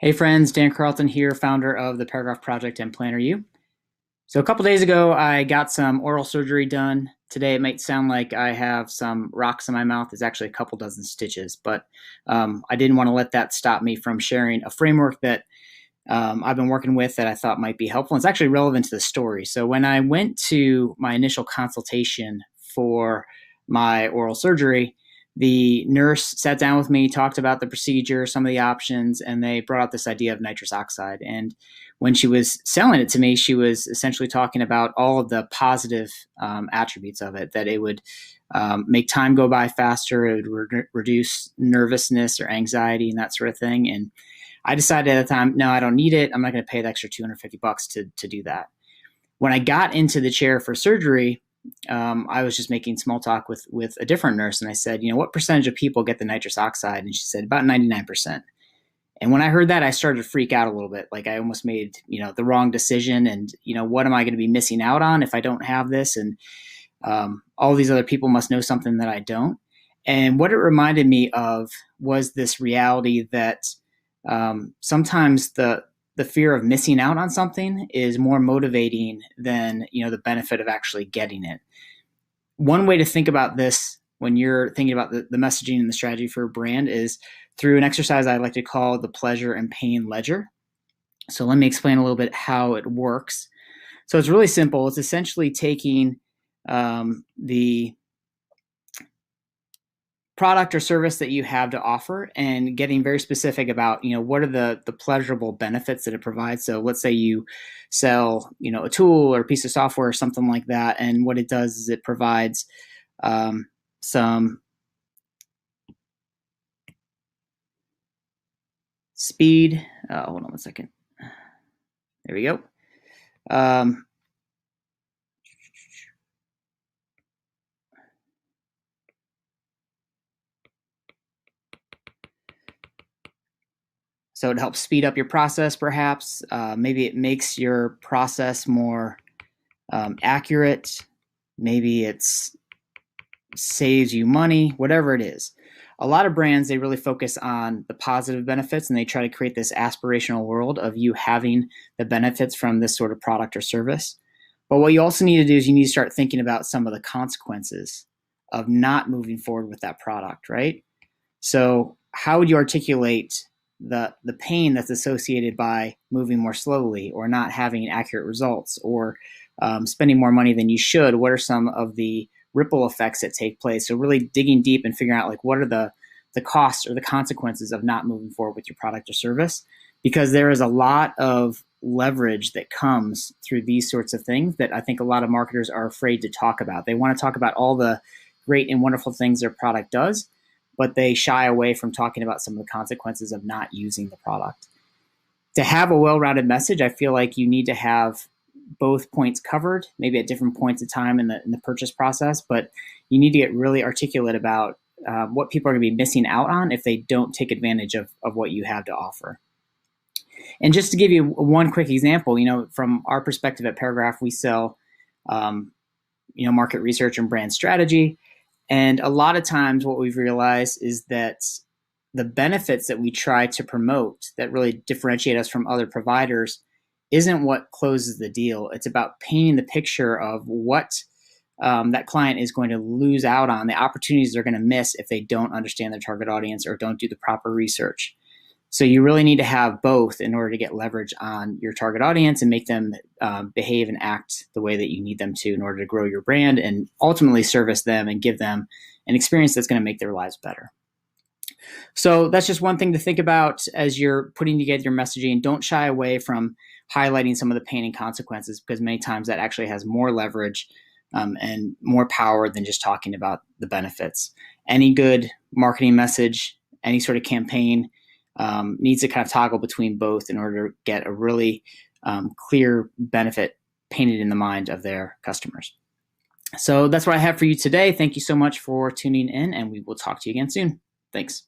Hey friends, Dan Carlton here, founder of the Paragraph Project and Planner U. So a couple days ago, I got some oral surgery done. Today it might sound like I have some rocks in my mouth. It's actually a couple dozen stitches, but I didn't want to let that stop me from sharing a framework that I've been working with that I thought might be helpful. It's actually relevant to the story. So when I went to my initial consultation for my oral surgery, the nurse sat down with me, talked about the procedure, some of the options, and they brought up this idea of nitrous oxide. And when she was selling it to me, she was essentially talking about all of the positive attributes of it, that it would make time go by faster, it would reduce nervousness or anxiety and that sort of thing. And I decided at the time, no, I don't need it. I'm not going to pay the extra $250 to do that. When I got into the chair for surgery, I was just making small talk with a different nurse, and I said, what percentage of people get the nitrous oxide? And she said about 99%. And when I heard that, I started to freak out a little bit. Like I almost made, the wrong decision. And, what am I going to be missing out on if I don't have this? And all these other people must know something that I don't. And what it reminded me of was this reality that sometimes the fear of missing out on something is more motivating than the benefit of actually getting it. One way to think about this when you're thinking about the messaging and the strategy for a brand is through an exercise I like to call the pleasure and pain ledger. So let me explain a little bit how it works. So it's really simple. It's essentially taking the product or service that you have to offer and getting very specific about, what are the pleasurable benefits that it provides. So let's say you sell, a tool or a piece of software or something like that. And what it does is it provides some speed. Hold on one second. There we go. So it helps speed up your process, perhaps. Maybe it makes your process more accurate. Maybe it saves you money, whatever it is. A lot of brands, they really focus on the positive benefits, and they try to create this aspirational world of you having the benefits from this sort of product or service. But what you also need to do is you need to start thinking about some of the consequences of not moving forward with that product, right? So how would you articulate the pain that's associated by moving more slowly or not having accurate results or spending more money than you should? What are some of the ripple effects that take place? So really digging deep and figuring out what are the costs or the consequences of not moving forward with your product or service, because there is a lot of leverage that comes through these sorts of things that I think a lot of marketers are afraid to talk about. They want to talk about all the great and wonderful things their product does, but they shy away from talking about some of the consequences of not using the product. To have a well-rounded message, I feel like you need to have both points covered, maybe at different points of time in the purchase process, but you need to get really articulate about what people are going to be missing out on if they don't take advantage of what you have to offer. And just to give you one quick example, from our perspective at Paragraph, we sell, market research and brand strategy. And a lot of times what we've realized is that the benefits that we try to promote that really differentiate us from other providers isn't what closes the deal. It's about painting the picture of what that client is going to lose out on, the opportunities they're going to miss if they don't understand their target audience or don't do the proper research. So you really need to have both in order to get leverage on your target audience and make them behave and act the way that you need them to in order to grow your brand and ultimately service them and give them an experience that's going to make their lives better. So that's just one thing to think about as you're putting together your messaging. Don't shy away from highlighting some of the pain and consequences, because many times that actually has more leverage and more power than just talking about the benefits. Any good marketing message, any sort of campaign needs to kind of toggle between both in order to get a really clear benefit painted in the mind of their customers. So that's what I have for you today. Thank you so much for tuning in, and we will talk to you again soon. Thanks.